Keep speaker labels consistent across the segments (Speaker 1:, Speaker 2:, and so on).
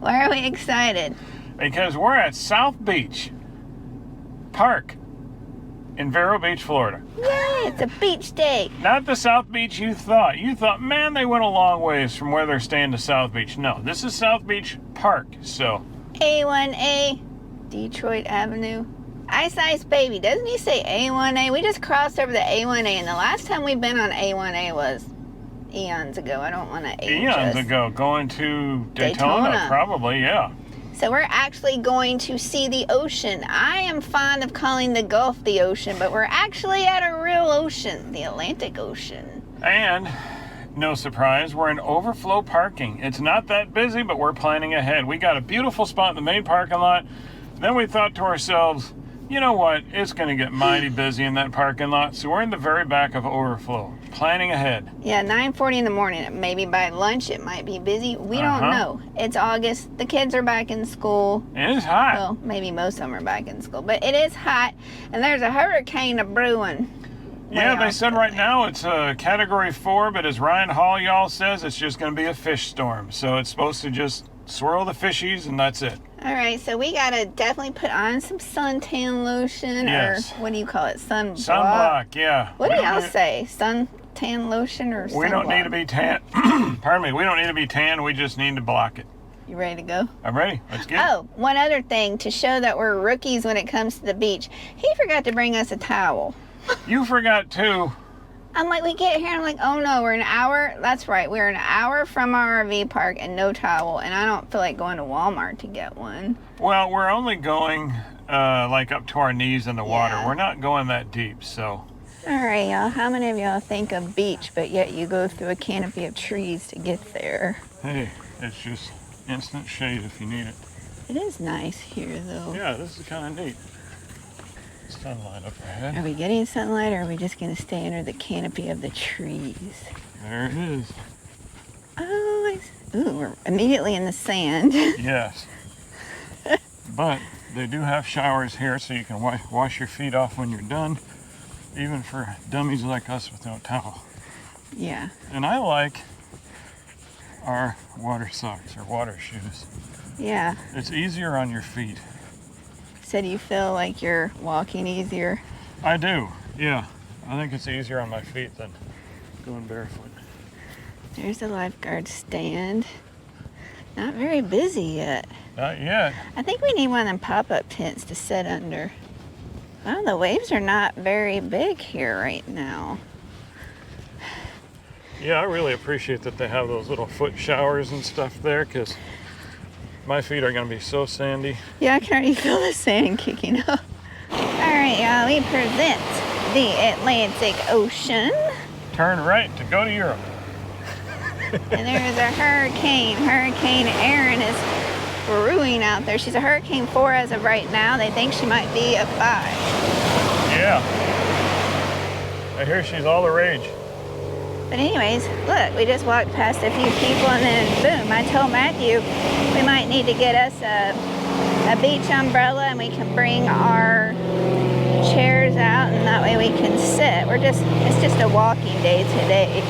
Speaker 1: Why are we excited?
Speaker 2: Because we're at South Beach Park in Vero Beach, Florida.
Speaker 1: Yay, it's a beach day.
Speaker 2: Not the South Beach you thought. You thought, man, they went a long ways from where they're staying to South Beach. No, this is South Beach Park, so.
Speaker 1: A1A, Detroit Avenue. Ice Baby, doesn't he say A1A? We just crossed over the A1A, and the last time we've been on A1A was eons ago. I don't want to age
Speaker 2: Eons
Speaker 1: us.
Speaker 2: ago, going to Daytona, probably, yeah.
Speaker 1: So we're actually going to see the ocean. I am fond of calling the Gulf the ocean, but we're actually at a real ocean, the Atlantic Ocean.
Speaker 2: And, no surprise, we're in overflow parking. It's not that busy, but we're planning ahead. We got a beautiful spot in the main parking lot. Then we thought to ourselves, you know what, it's going to get mighty busy in that parking lot, so we're in the very back of overflow, planning ahead.
Speaker 1: Yeah, 9:40 in the morning. Maybe by lunch it might be busy. We don't know. It's August. The kids are back in school.
Speaker 2: It is hot.
Speaker 1: Well, maybe most of them are back in school, but it is hot, and there's a hurricane a-brewing.
Speaker 2: Yeah, they said right now it's a Category 4, but as Ryan Hall y'all says, it's just going to be a fish storm, so it's supposed to just swirl the fishies, and that's it.
Speaker 1: All right, so we gotta definitely put on some suntan lotion,
Speaker 2: yes.
Speaker 1: Or what do you call it? Sunblock.
Speaker 2: Sunblock, yeah.
Speaker 1: What do y'all say? Suntan lotion or sunblock?
Speaker 2: We don't need to be tan. Pardon me. We don't need to be tan. We just need to block it.
Speaker 1: You ready to go?
Speaker 2: I'm ready. Let's get it.
Speaker 1: Oh, one other thing to show that we're rookies when it comes to the beach. He forgot to bring us a towel.
Speaker 2: You forgot too.
Speaker 1: I'm like, we get here, I'm like, oh no, we're an hour. That's right, we're an hour from our RV park and no towel, and I don't feel like going to Walmart to get one.
Speaker 2: Well, we're only going like up to our knees in the water. We're not going that deep, so.
Speaker 1: All right, y'all, how many of y'all think of beach, but yet you go through a canopy of trees to get there?
Speaker 2: Hey, it's just instant shade if you need it.
Speaker 1: It is nice here, though.
Speaker 2: Yeah, this is kind of neat. Sunlight up ahead.
Speaker 1: Are we getting sunlight, or are we just going to stay under the canopy of the trees?
Speaker 2: There it is.
Speaker 1: Oh, ooh, we're immediately in the sand.
Speaker 2: Yes. But they do have showers here, so you can wash your feet off when you're done, even for dummies like us with no towel.
Speaker 1: Yeah.
Speaker 2: And I like our water socks or water shoes.
Speaker 1: Yeah.
Speaker 2: It's easier on your feet.
Speaker 1: So do you feel like you're walking easier?
Speaker 2: I do, yeah. I think it's easier on my feet than going barefoot.
Speaker 1: There's the lifeguard stand. Not very busy yet.
Speaker 2: Not yet.
Speaker 1: I think we need one of them pop-up tents to sit under. Well, the waves are not very big here right now.
Speaker 2: Yeah, I really appreciate that they have those little foot showers and stuff there, because my feet are going to be so sandy.
Speaker 1: Yeah, I can already feel the sand kicking up. All right, y'all, we present the Atlantic Ocean.
Speaker 2: Turn right to go to Europe.
Speaker 1: And there's a hurricane. Hurricane Erin is brewing out there. She's a Hurricane 4 as of right now. They think she might be a 5.
Speaker 2: Yeah. I hear she's all the rage.
Speaker 1: But anyways, look, we just walked past a few people, and then boom, I told Matthew we might need to get us a beach umbrella, and we can bring our chairs out, and that way we can sit. It's just a walking day today.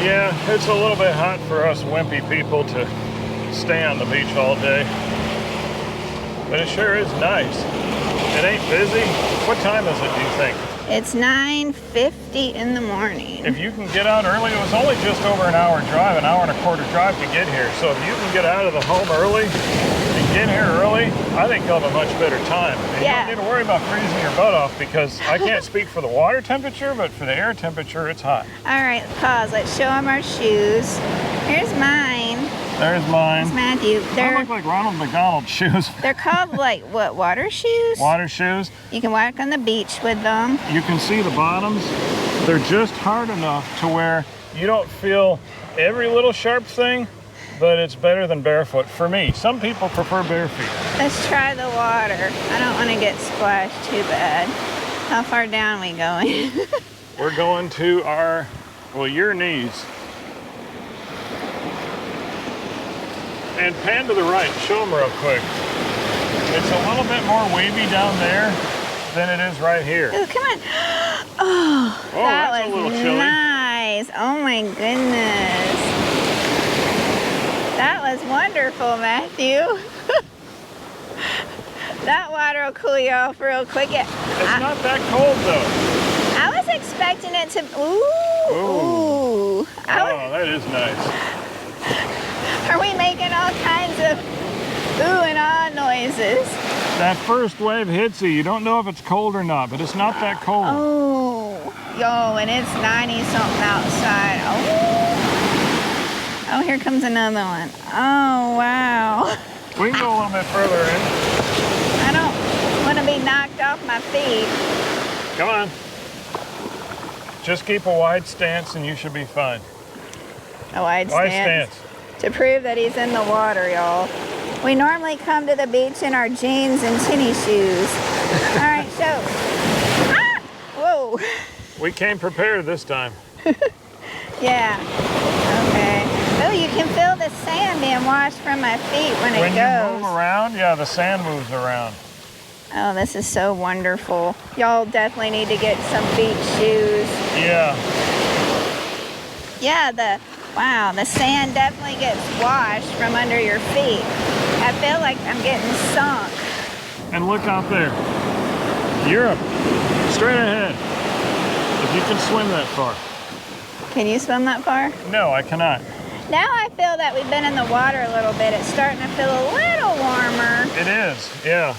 Speaker 2: Yeah, it's a little bit hot for us wimpy people to stay on the beach all day. But it sure is nice. It ain't busy. What time is it, do you think?
Speaker 1: It's 9:50 in the morning.
Speaker 2: If you can get out early, it was only just over an hour drive, an hour and a quarter drive to get here. So if you can get out of the home early and get here early, I think you'll have a much better time. And
Speaker 1: yeah.
Speaker 2: You don't need to worry about freezing your butt off, because I can't speak for the water temperature, but for the air temperature, it's hot.
Speaker 1: All right, pause. Let's show them our shoes. Here's mine.
Speaker 2: There's mine.
Speaker 1: It's Matthew.
Speaker 2: They look like Ronald McDonald shoes.
Speaker 1: They're called, like, what, water shoes?
Speaker 2: Water shoes.
Speaker 1: You can walk on the beach with them.
Speaker 2: You can see the bottoms. They're just hard enough to where you don't feel every little sharp thing, but it's better than barefoot for me. Some people prefer bare feet.
Speaker 1: Let's try the water. I don't want to get splashed too bad. How far down are we going?
Speaker 2: We're going to our, well, your knees. And pan to the right, show them real quick. It's a little bit more wavy down there than it is right here.
Speaker 1: Ooh, come on. Oh, that was
Speaker 2: a little chilly.
Speaker 1: nice. Oh my goodness. That was wonderful, Matthew. That water will cool you off real quick.
Speaker 2: It's not that cold though.
Speaker 1: I was expecting it to. Ooh.
Speaker 2: Oh, that is nice.
Speaker 1: Are we making all kinds of ooh and ah noises?
Speaker 2: That first wave hits you. You don't know if it's cold or not, but it's not that cold.
Speaker 1: Oh, yo, and it's 90 something outside. Oh, here comes another one. Oh, wow.
Speaker 2: We can go a little bit further in.
Speaker 1: I don't want to be knocked off my feet.
Speaker 2: Come on. Just keep a wide stance and you should be fine.
Speaker 1: A wide stance. To prove that he's in the water, y'all. We normally come to the beach in our jeans and tennis shoes. All right, so. Ah! Whoa.
Speaker 2: We came prepared this time.
Speaker 1: Yeah. Okay. Oh, you can feel the sand being washed from my feet when it goes.
Speaker 2: When you move around, yeah, the sand moves around.
Speaker 1: Oh, this is so wonderful. Y'all definitely need to get some beach shoes.
Speaker 2: Yeah.
Speaker 1: Yeah, wow, the sand definitely gets washed from under your feet. I feel like I'm getting sunk.
Speaker 2: And look out there. Europe. Straight ahead. If you can swim that far.
Speaker 1: Can you swim that far?
Speaker 2: No, I cannot.
Speaker 1: Now I feel that we've been in the water a little bit. It's starting to feel a little warmer.
Speaker 2: It is, yeah.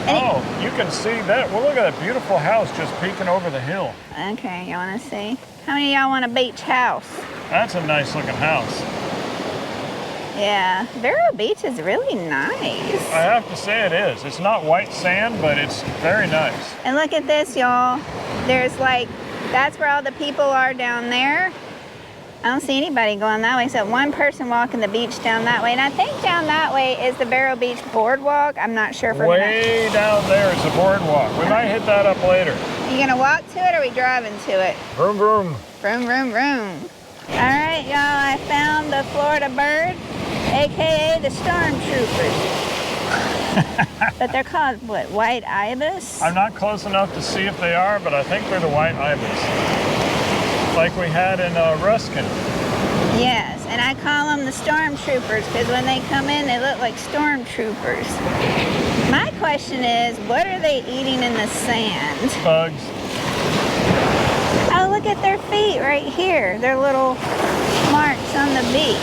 Speaker 1: And
Speaker 2: oh, you can see that. Well, look at that beautiful house just peeking over the hill.
Speaker 1: Okay, you want to see? How many of y'all want a beach house?
Speaker 2: That's a nice looking house.
Speaker 1: Yeah, Vero Beach is really nice.
Speaker 2: I have to say it is. It's not white sand, but it's very nice.
Speaker 1: And look at this, y'all. There's like, that's where all the people are down there. I don't see anybody going that way except one person walking the beach down that way. And I think down that way is the Vero Beach boardwalk. I'm not sure if we're
Speaker 2: way down there is a boardwalk. We might hit that up later.
Speaker 1: You gonna walk to it or are we driving to it?
Speaker 2: Vroom, vroom.
Speaker 1: Vroom, vroom, vroom. All right, y'all, I found the Florida bird, AKA the stormtroopers. But they're called, what, white ibis?
Speaker 2: I'm not close enough to see if they are, but I think they're the white ibis. Like we had in Ruskin.
Speaker 1: Yes, and I call them the stormtroopers because when they come in, they look like stormtroopers. My question is, what are they eating in the sand?
Speaker 2: Bugs.
Speaker 1: Oh, look at their feet right here. Their little marks on the beach.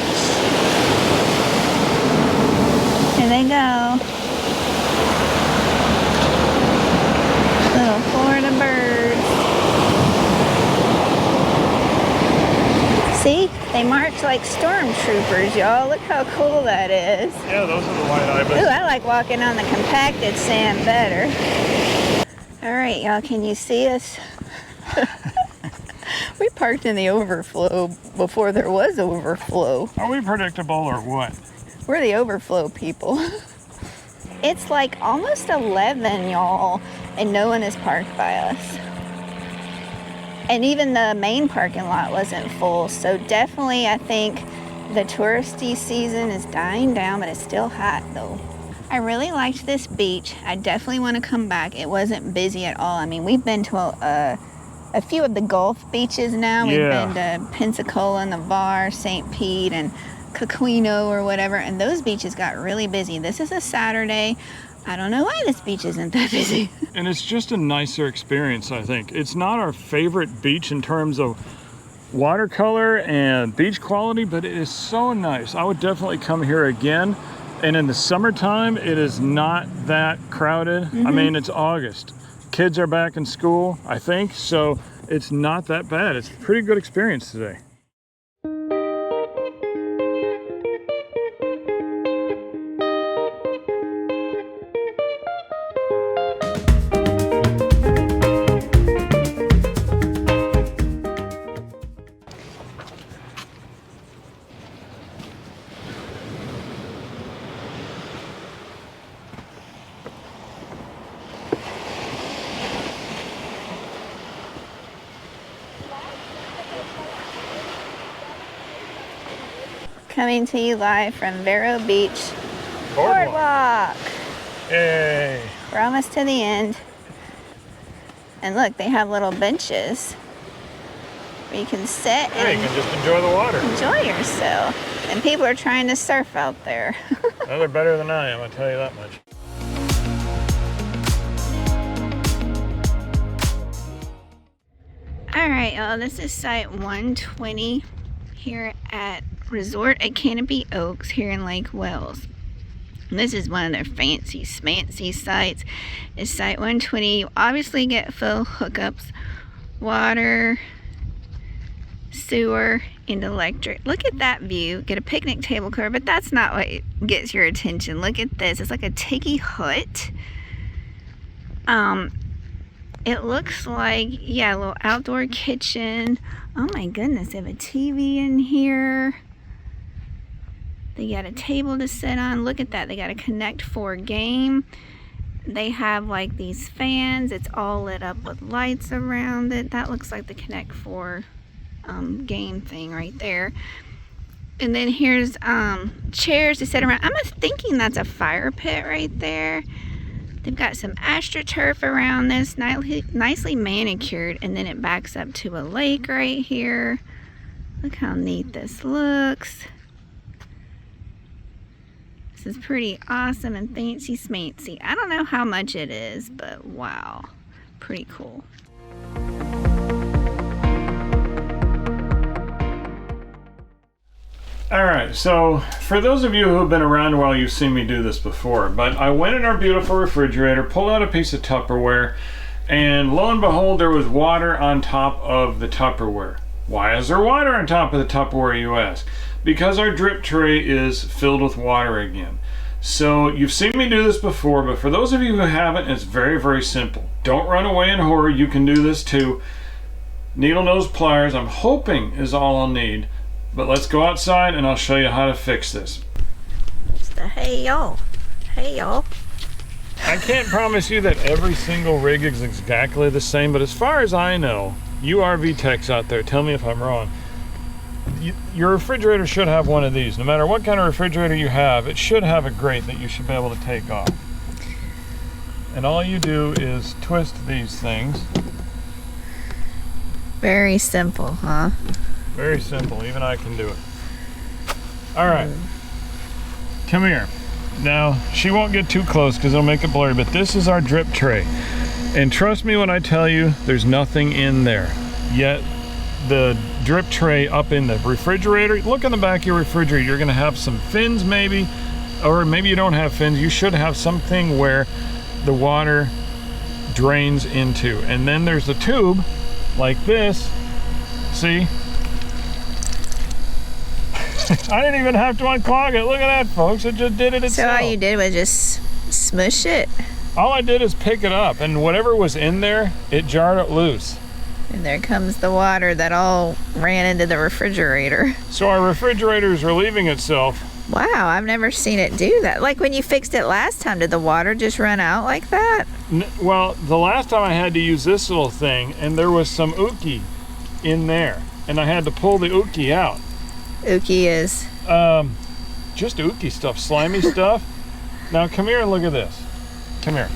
Speaker 1: Here they go. Little Florida birds. See? They march like stormtroopers, y'all. Look how cool that is.
Speaker 2: Yeah, those are the white ibis.
Speaker 1: Ooh, I like walking on the compacted sand better. All right, y'all, can you see us? We parked in the overflow before there was overflow.
Speaker 2: Are we predictable or what?
Speaker 1: We're the overflow people. It's like almost 11, y'all, and no one is parked by us. And even the main parking lot wasn't full, so definitely I think the touristy season is dying down, but it's still hot though. I really liked this beach. I definitely want to come back. It wasn't busy at all. I mean, we've been to a few of the Gulf beaches now. We've been to Pensacola, Navarre, St. Pete, and Coquino or whatever, and those beaches got really busy. This is a Saturday. I don't know why this beach isn't that busy.
Speaker 2: And it's just a nicer experience, I think. It's not our favorite beach in terms of watercolor and beach quality, but it is so nice. I would definitely come here again. And in the summertime, it is not that crowded. I mean, it's August. Kids are back in school, I think, so it's not that bad. It's a pretty good experience today.
Speaker 1: Coming to you live from Vero Beach Boardwalk.
Speaker 2: Yay.
Speaker 1: We're almost to the end. And look, they have little benches where you can sit
Speaker 2: Yeah,
Speaker 1: and
Speaker 2: you can just enjoy the water.
Speaker 1: enjoy yourself. And people are trying to surf out there.
Speaker 2: Well, they're better than I am, I tell you that much.
Speaker 1: All right, y'all, this is site 120 here at Resort at Canopy Oaks here in Lake Wales. And this is one of their fancy smancy sites. It's site 120. You obviously get full hookups, water, sewer, and electric. Look at that view. Get a picnic table cover, but that's not what gets your attention. Look at this. It's like a tiki hut. It looks like, yeah, a little outdoor kitchen. Oh my goodness, they have a TV in here. They got a table to sit on. Look at that. They got a Connect 4 game. They have like these fans. It's all lit up with lights around it. That looks like the Connect 4 game thing right there. And then here's chairs to sit around. I'm thinking that's a fire pit right there. They've got some astroturf around this, nicely manicured, and then it backs up to a lake right here. Look how neat this looks. This is pretty awesome and fancy smancy. I don't know how much it is, but wow, pretty cool.
Speaker 2: All right, so for those of you who have been around a while, you've seen me do this before, but I went in our beautiful refrigerator, pulled out a piece of Tupperware, and lo and behold, there was water on top of the Tupperware. Why is there water on top of the Tupperware, you ask? Because our drip tray is filled with water again. So you've seen me do this before, but for those of you who haven't, it's very, very simple. Don't run away in horror, you can do this too. Needle nose pliers, I'm hoping, is all I'll need. But let's go outside and I'll show you how to fix this.
Speaker 1: It's the hey y'all. Hey y'all.
Speaker 2: I can't promise you that every single rig is exactly the same, but as far as I know, you RV techs out there, tell me if I'm wrong. Your refrigerator should have one of these. No matter what kind of refrigerator you have, it should have a grate that you should be able to take off. And all you do is twist these things.
Speaker 1: Very simple, huh?
Speaker 2: Very simple, even I can do it. All right, come here. Now, she won't get too close because it'll make it blurry, but this is our drip tray. And trust me when I tell you, there's nothing in there. Yet, the drip tray up in the refrigerator, look in the back of your refrigerator, you're gonna have some fins maybe, or maybe you don't have fins, you should have something where the water drains into. And then there's a tube like this, see? I didn't even have to unclog it. Look at that, folks. It just did it itself.
Speaker 1: So all you did was just smush it?
Speaker 2: All I did is pick it up, and whatever was in there, it jarred it loose.
Speaker 1: And there comes the water that all ran into the refrigerator.
Speaker 2: So our refrigerator is relieving itself.
Speaker 1: Wow, I've never seen it do that. Like when you fixed it last time, did the water just run out like that?
Speaker 2: Well, the last time I had to use this little thing, and there was some ookie in there, and I had to pull the ookie out.
Speaker 1: Ookie is?
Speaker 2: Just ookie stuff, slimy stuff. Now come here and look at this. Come here.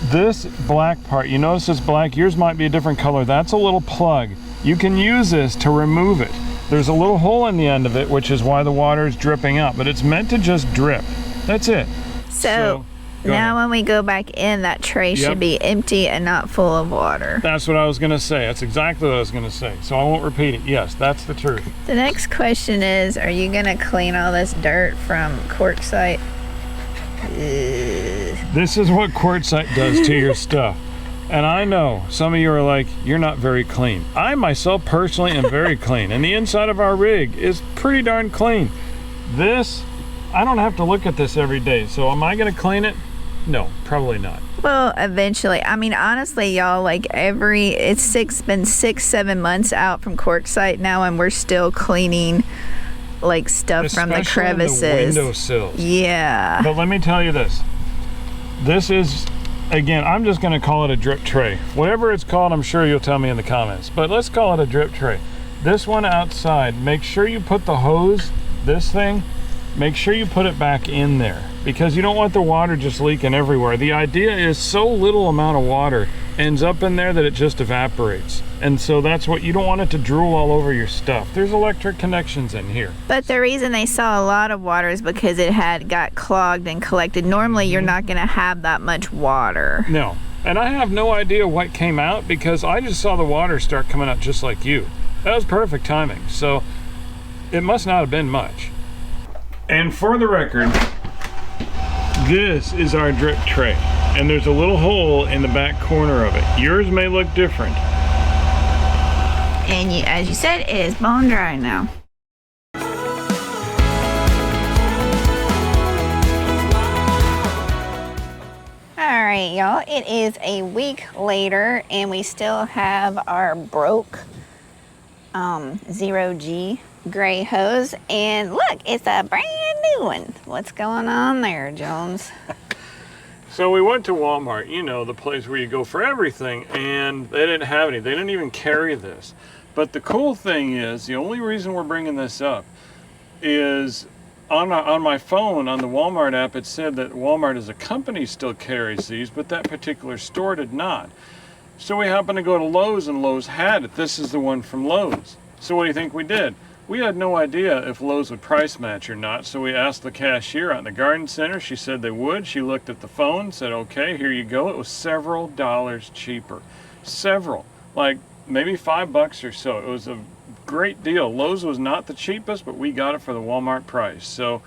Speaker 2: This black part, you notice it's black, yours might be a different color. That's a little plug. You can use this to remove it. There's a little hole in the end of it, which is why the water is dripping out, but it's meant to just drip. That's it.
Speaker 1: So now when we go back in, that tray should be empty and not full of water.
Speaker 2: That's what I was gonna say. That's exactly what I was gonna say. So I won't repeat it. Yes, that's the truth.
Speaker 1: The next question is, are you gonna clean all this dirt from Quartzsite?
Speaker 2: This is what Quartzsite does to your stuff. And I know some of you are like, you're not very clean. I myself personally am very clean. And the inside of our rig is pretty darn clean. This, I don't have to look at this every day. So am I gonna clean it? No, probably not.
Speaker 1: Well, eventually. I mean, honestly, y'all, like it's been 6-7 months out from Quartzsite now, and we're still cleaning like stuff from the crevices.
Speaker 2: The windowsills.
Speaker 1: Yeah.
Speaker 2: But let me tell you this. This is, again, I'm just gonna call it a drip tray. Whatever it's called, I'm sure you'll tell me in the comments. But let's call it a drip tray. This one outside, make sure you put the hose, this thing, make sure you put it back in there, because you don't want the water just leaking everywhere. The idea is so little amount of water ends up in there that it just evaporates. And so that's what, you don't want it to drool all over your stuff. There's electric connections in here.
Speaker 1: But the reason they saw a lot of water is because it had got clogged and collected. Normally you're not going to have that much water.
Speaker 2: No. And I have no idea what came out because I just saw the water start coming out just like you. That was perfect timing. So it must not have been much. And for the record, this is our drip tray. And there's a little hole in the back corner of it. Yours may look different.
Speaker 1: And as you said, it is bone dry now. Alright, y'all, it is a week later and we still have our broke 0G gray hose. And look, it's a brand new one. What's going on there, Jones?
Speaker 2: So we went to Walmart, you know, the place where you go for everything, and they didn't have any. They didn't even carry this. But the cool thing is, the only reason we're bringing this up is on my phone, on the Walmart app, it said that Walmart as a company still carries these, but that particular store did not. So we happened to go to Lowe's, and Lowe's had it. This is the one from Lowe's. So what do you think we did? We had no idea if Lowe's would price match or not, so we asked the cashier at the garden center. She said they would. She looked at the phone, said, okay, here you go. It was several dollars cheaper. Several. Like maybe $5 or so. It was a great deal. Lowe's was not the cheapest, but we got it for the Walmart price. So,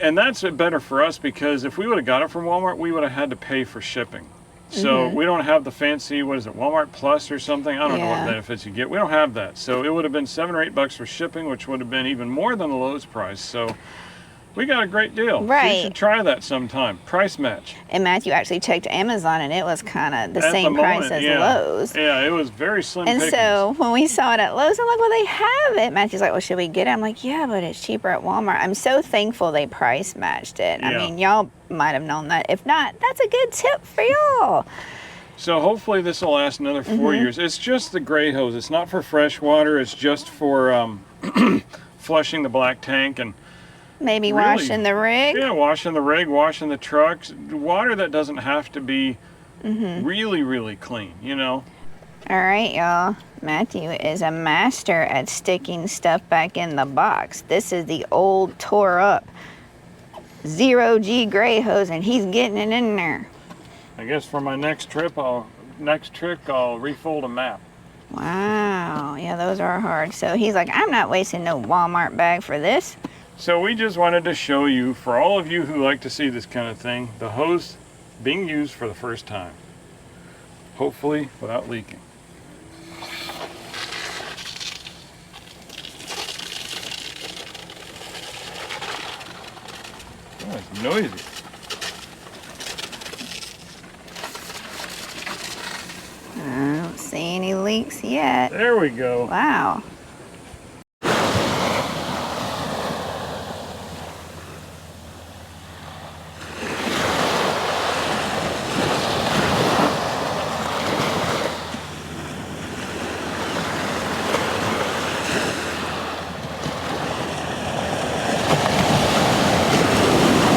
Speaker 2: and that's better for us because if we would have got it from Walmart, we would have had to pay for shipping. So we don't have the fancy, what is it, Walmart Plus or something? I don't know what benefits you get. We don't have that. So it would have been $7 or $8 for shipping, which would have been even more than the Lowe's price. So we got a great deal.
Speaker 1: Right.
Speaker 2: So you should try that sometime. Price match.
Speaker 1: And Matthew actually checked Amazon and it was kind of the same price as Lowe's.
Speaker 2: Yeah, it was very slim
Speaker 1: And
Speaker 2: pickings.
Speaker 1: so when we saw it at Lowe's, I'm like, well, they have it. Matthew's like, well, should we get it? I'm like, yeah, but it's cheaper at Walmart. I'm so thankful they price matched it. I mean, y'all might have known that. If not, that's a good tip for y'all.
Speaker 2: So hopefully this will last another 4 years. It's just the gray hose. It's not for fresh water. It's just for flushing the black tank and
Speaker 1: maybe washing the rig.
Speaker 2: Yeah, washing the rig, washing the trucks. Water that doesn't have to be really, really clean, you know.
Speaker 1: All right, y'all. Matthew is a master at sticking stuff back in the box. This is the old tore up 0G gray hose and he's getting it in there.
Speaker 2: I guess for my next trick I'll refold a map.
Speaker 1: Wow, yeah, those are hard. So he's like, I'm not wasting no Walmart bag for this.
Speaker 2: So we just wanted to show you, for all of you who like to see this kind of thing, the hose being used for the first time. Hopefully without leaking. Oh, it's noisy.
Speaker 1: I don't see any leaks yet.
Speaker 2: There we go.
Speaker 1: Wow.